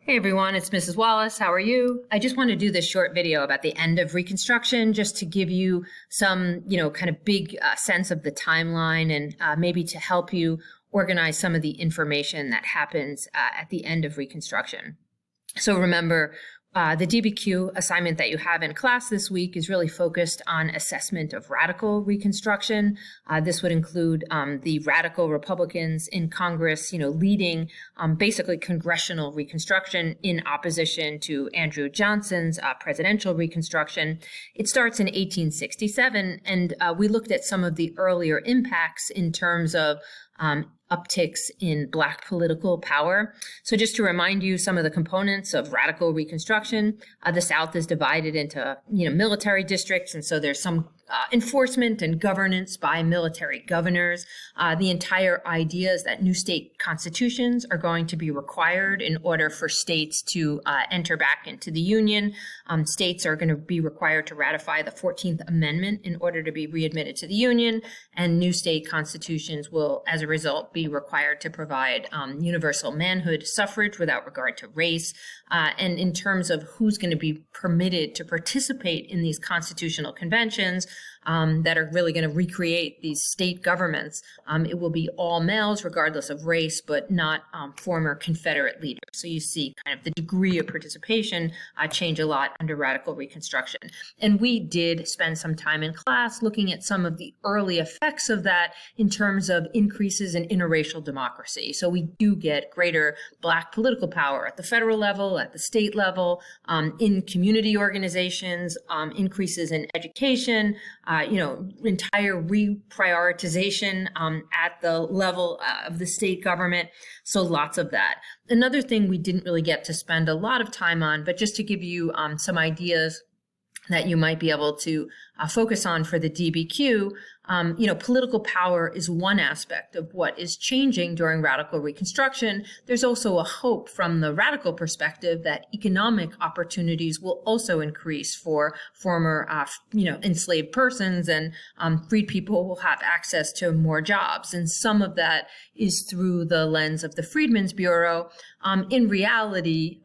Hey everyone, it's Mrs. Wallace. How are you? I just want to do this short video about the end of Reconstruction just to give you some, kind of big sense of the timeline and maybe to help you organize some of the information that happens at the end of Reconstruction. So remember, the DBQ assignment that you have in class this week is really focused on assessment of radical Reconstruction. This would include the radical Republicans in Congress, leading basically congressional Reconstruction in opposition to Andrew Johnson's presidential Reconstruction. It starts in 1867, and we looked at some of the earlier impacts in terms of upticks in Black political power. So just to remind you some of the components of radical Reconstruction, the South is divided into, military districts. And so there's some enforcement and governance by military governors. The entire idea is that new state constitutions are going to be required in order for states to enter back into the Union. States are going to be required to ratify the 14th Amendment in order to be readmitted to the Union, and new state constitutions will, as a result, be required to provide universal manhood suffrage without regard to race. And in terms of who's going to be permitted to participate in these constitutional conventions, that are really going to recreate these state governments. It will be all males regardless of race, but not former Confederate leaders. So you see kind of the degree of participation change a lot under radical Reconstruction. And we did spend some time in class looking at some of the early effects of that in terms of increases in interracial democracy. So we do get greater Black political power at the federal level, at the state level, in community organizations, increases in education, entire reprioritization at the level of the state government. So lots of that. Another thing we didn't really get to spend a lot of time on, but just to give you some ideas that you might be able to focus on for the DBQ, political power is one aspect of what is changing during radical Reconstruction. There's also a hope from the radical perspective that economic opportunities will also increase for former, enslaved persons, and freed people will have access to more jobs. And some of that is through the lens of the Freedmen's Bureau. In reality,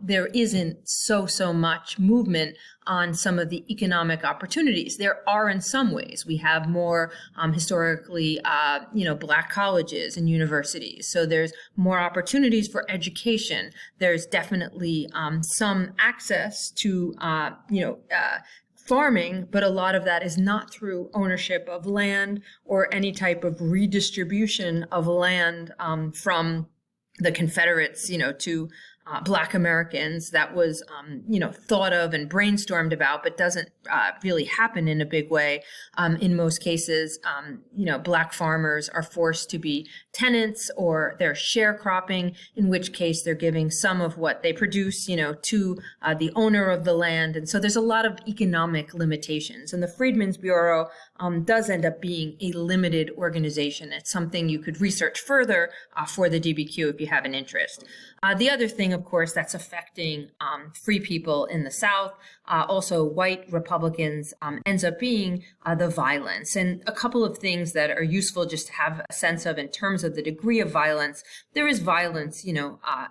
there isn't so much movement on some of the economic opportunities. There are in some ways. We have more historically, Black colleges and universities. So there's more opportunities for education. There's definitely some access to, farming, but a lot of that is not through ownership of land or any type of redistribution of land from the Confederates, to Black Americans. That was, thought of and brainstormed about, but doesn't really happen in a big way. In most cases, Black farmers are forced to be tenants, or they're sharecropping, in which case they're giving some of what they produce, to the owner of the land. And so there's a lot of economic limitations. And the Freedmen's Bureau does end up being a limited organization. It's something you could research further for the DBQ if you have an interest. The other thing, of course, that's affecting free people in the South, also white Republicans, ends up being the violence. And a couple of things that are useful just to have a sense of in terms of the degree of violence. There is violence,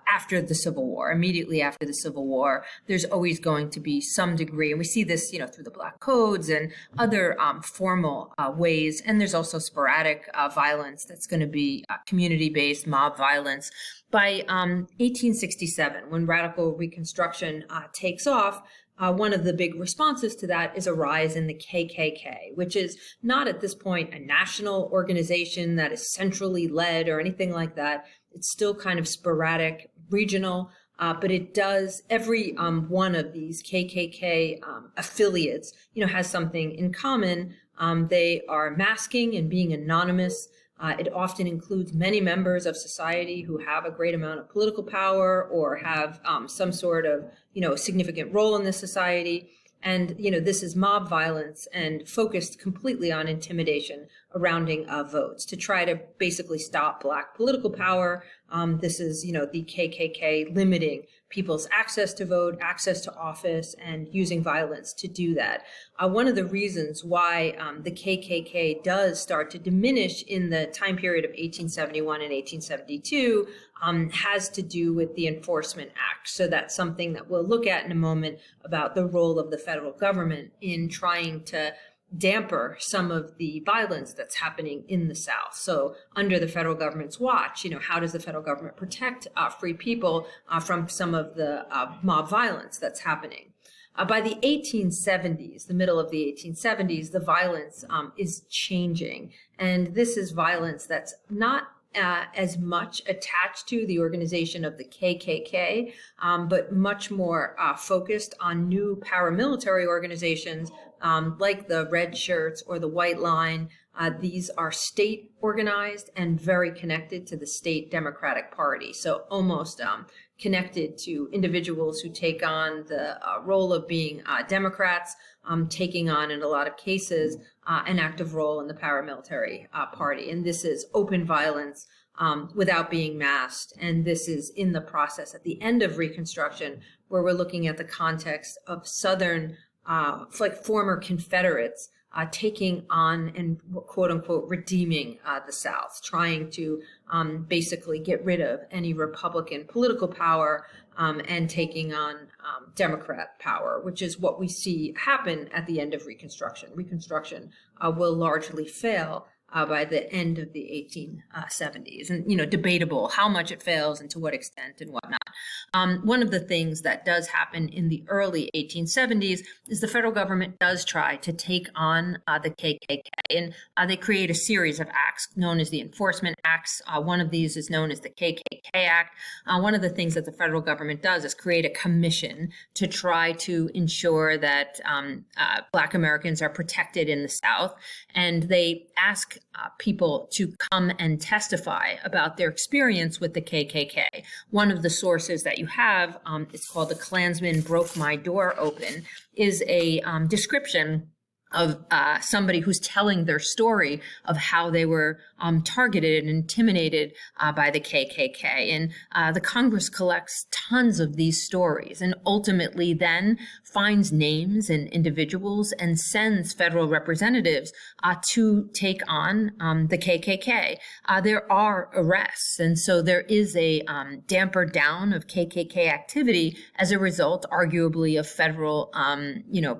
after the Civil War, immediately after the Civil War. There's always going to be some degree, and we see this, through the Black Codes and other formal ways. And there's also sporadic violence that's going to be community-based mob violence. By 1867, when radical Reconstruction takes off, one of the big responses to that is a rise in the KKK, which is not at this point a national organization that is centrally led or anything like that. It's still kind of sporadic, regional, but it does, every one of these KKK affiliates, has something in common. They are masking and being anonymous. It often includes many members of society who have a great amount of political power or have some sort of, significant role in this society. And, this is mob violence and focused completely on intimidation rounding votes to try to basically stop Black political power. This is, the KKK limiting people's access to vote, access to office, and using violence to do that. One of the reasons why the KKK does start to diminish in the time period of 1871 and 1872 has to do with the Enforcement Act. So that's something that we'll look at in a moment about the role of the federal government in trying to damper some of the violence that's happening in the South. So under the federal government's watch, how does the federal government protect free people from some of the mob violence that's happening? By the 1870s, the middle of the 1870s, the violence is changing. And this is violence that's not as much attached to the organization of the KKK, but much more focused on new paramilitary organizations like the Red Shirts or the White Line. These are state organized and very connected to the state Democratic Party. So almost connected to individuals who take on the role of being Democrats, taking on, in a lot of cases, an active role in the paramilitary party. And this is open violence without being masked. And this is in the process at the end of Reconstruction, where we're looking at the context of Southern, like former Confederates, taking on and quote unquote redeeming the South, trying to basically get rid of any Republican political power and taking on Democrat power, which is what we see happen at the end of Reconstruction. Reconstruction will largely fail by the end of the 1870s, and debatable how much it fails and to what extent and whatnot. One of the things that does happen in the early 1870s is the federal government does try to take on the KKK, and they create a series of acts known as the Enforcement Acts. One of these is known as the KKK Act. One of the things that the federal government does is create a commission to try to ensure that Black Americans are protected in the South, and they ask people to come and testify about their experience with the KKK. One of the sources that you have, it's called "The Klansman Broke My Door Open," is a description of somebody who's telling their story of how they were targeted and intimidated by the KKK. And the Congress collects tons of these stories and ultimately then finds names and individuals and sends federal representatives to take on the KKK. There are arrests, and so there is a damper down of KKK activity as a result, arguably, of federal,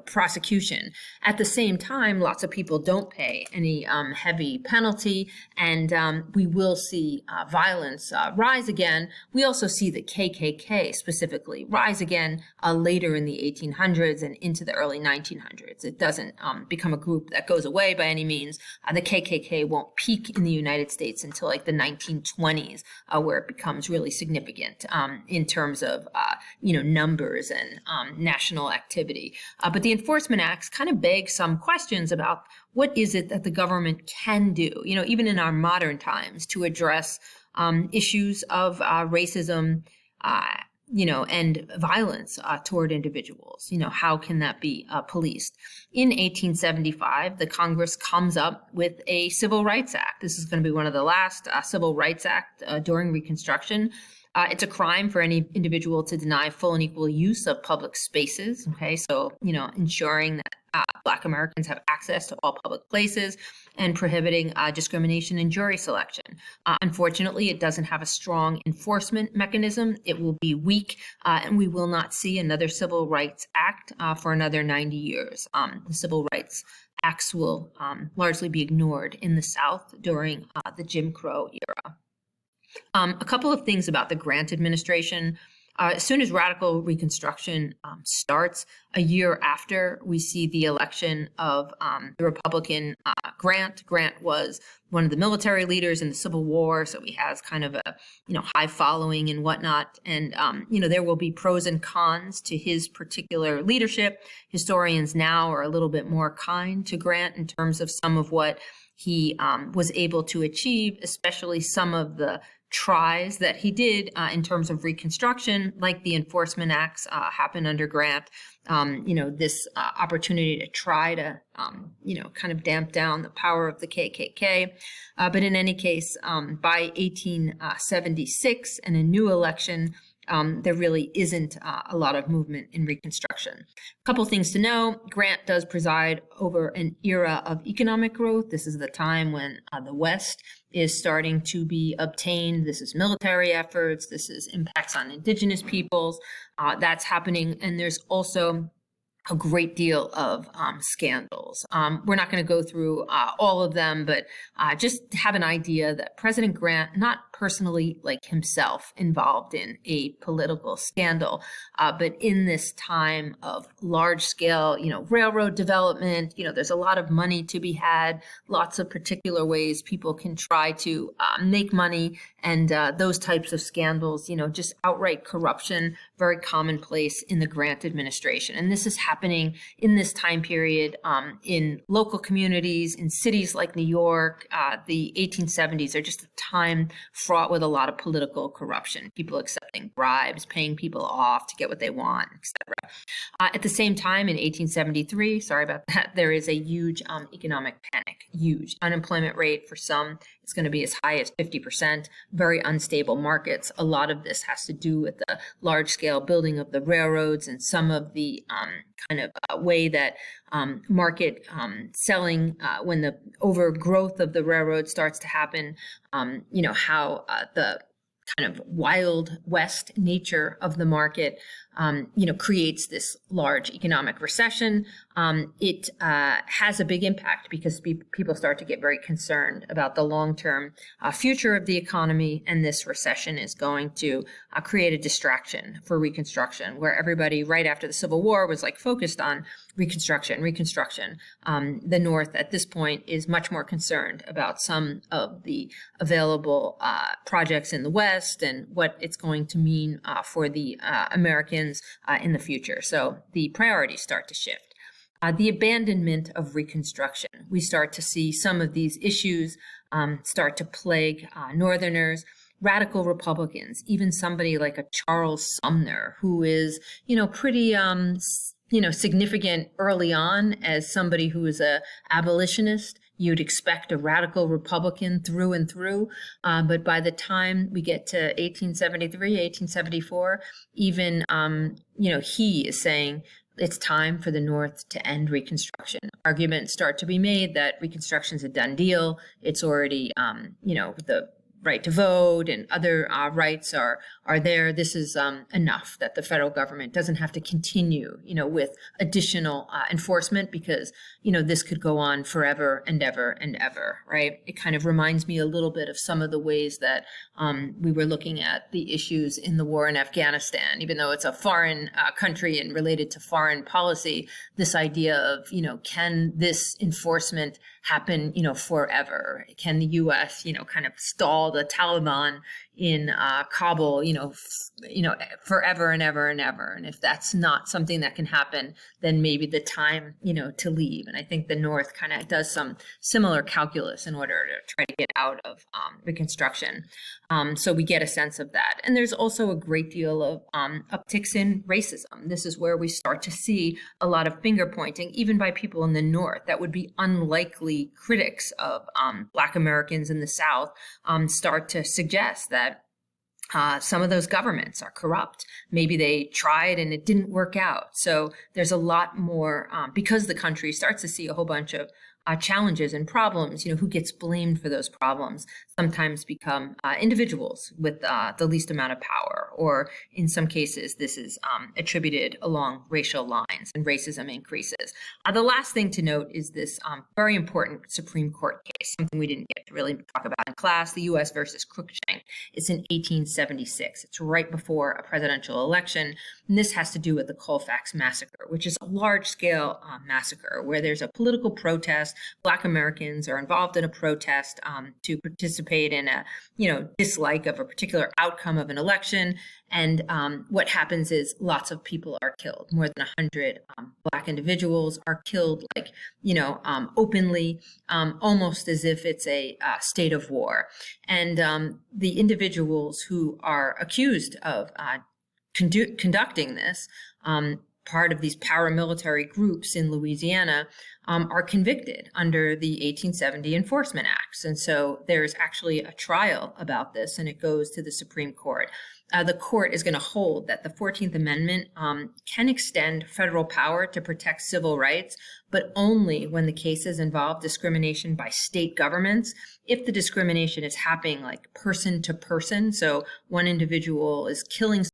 prosecution. At the same time, lots of people don't pay any heavy penalty, and we will see violence rise again. We also see the KKK specifically rise again later in the 1800s and into the early 1900s. It doesn't become a group that goes away by any means. The KKK won't peak in the United States until like the 1920s, where it becomes really significant in terms of numbers and national activity. But the Enforcement Acts kind of beg some questions about what is it that the government can do, even in our modern times, to address issues of racism, and violence toward individuals. How can that be policed? In 1875, the Congress comes up with a Civil Rights Act. This is going to be one of the last Civil Rights Act during Reconstruction. It's a crime for any individual to deny full and equal use of public spaces. Okay, so, ensuring that Black Americans have access to all public places and prohibiting discrimination in jury selection. Unfortunately, it doesn't have a strong enforcement mechanism. It will be weak, and we will not see another Civil Rights Act for another 90 years. The Civil Rights Acts will largely be ignored in the South during the Jim Crow era. A couple of things about the Grant administration. As soon as radical Reconstruction starts, a year after, we see the election of the Republican Grant. Grant was one of the military leaders in the Civil War, so he has kind of a high following and whatnot. And there will be pros and cons to his particular leadership. Historians now are a little bit more kind to Grant in terms of some of what he was able to achieve, especially some of the tries that he did in terms of Reconstruction, like the enforcement acts happened under Grant, this opportunity to try to, kind of damp down the power of the KKK. But in any case, by 1876 and a new election, there really isn't a lot of movement in Reconstruction. A couple things to know. Grant does preside over an era of economic growth. This is the time when the West is starting to be obtained. This is military efforts. This is impacts on indigenous peoples. That's happening. And there's also a great deal of scandals. We're not going to go through all of them, but just have an idea that President Grant, not personally like himself involved in a political scandal, but in this time of large scale, railroad development, there's a lot of money to be had, lots of particular ways people can try to make money, and those types of scandals, just outright corruption, very commonplace in the Grant administration. And this is happening in this time period in local communities, in cities like New York. The 1870s are just a time fraught with a lot of political corruption, people accepting bribes, paying people off to get what they want, etc. At the same time, in 1873, sorry about that, there is a huge economic panic, huge unemployment rate for some. It's going to be as high as 50%, very unstable markets. A lot of this has to do with the large-scale building of the railroads and some of the way that market selling, when the overgrowth of the railroad starts to happen, how the kind of wild west nature of the market, creates this large economic recession. It has a big impact because people start to get very concerned about the long-term future of the economy, and this recession is going to create a distraction for Reconstruction, where everybody right after the Civil War was focused on Reconstruction. The North at this point is much more concerned about some of the available projects in the West and what it's going to mean for the Americans in the future. So the priorities start to shift. The abandonment of Reconstruction. We start to see some of these issues start to plague Northerners. Radical Republicans, even somebody like a Charles Sumner, who is, pretty significant early on as somebody who is a abolitionist. You'd expect a radical Republican through and through. But by the time we get to 1873, 1874, even, he is saying it's time for the North to end Reconstruction. Arguments start to be made that Reconstruction is a done deal. It's already, the right to vote and other rights are there. This is enough, that the federal government doesn't have to continue, with additional enforcement, because, this could go on forever and ever and ever, right? It kind of reminds me a little bit of some of the ways that we were looking at the issues in the war in Afghanistan. Even though it's a foreign country and related to foreign policy, this idea of, can this enforcement happen, forever? Can the U.S., kind of stall the Taliban in Kabul, forever and ever and ever? And if that's not something that can happen, then maybe the time, to leave. And I think the North kind of does some similar calculus in order to try to get out of Reconstruction. So we get a sense of that. And there's also a great deal of upticks in racism. This is where we start to see a lot of finger pointing, even by people in the North that would be unlikely critics of Black Americans in the South, start to suggest that some of those governments are corrupt. Maybe they tried and it didn't work out. So there's a lot more, because the country starts to see a whole bunch of challenges and problems, who gets blamed for those problems sometimes become individuals with the least amount of power, or in some cases, this is attributed along racial lines, and racism increases. The last thing to note is this very important Supreme Court case, something we didn't get to really talk about in class, the U.S. versus Cruikshank. It's in 1876. It's right before a presidential election, and this has to do with the Colfax Massacre, which is a large-scale massacre where there's a political protest. Black Americans are involved in a protest to participate in a, dislike of a particular outcome of an election. And what happens is lots of people are killed. More than 100 Black individuals are killed, openly, almost as if it's a state of war. And the individuals who are accused of conducting this, part of these paramilitary groups in Louisiana, are convicted under the 1870 Enforcement Acts. And so there's actually a trial about this, and it goes to the Supreme Court. The court is going to hold that the 14th Amendment can extend federal power to protect civil rights, but only when the cases involve discrimination by state governments. If the discrimination is happening like person to person, so one individual is killing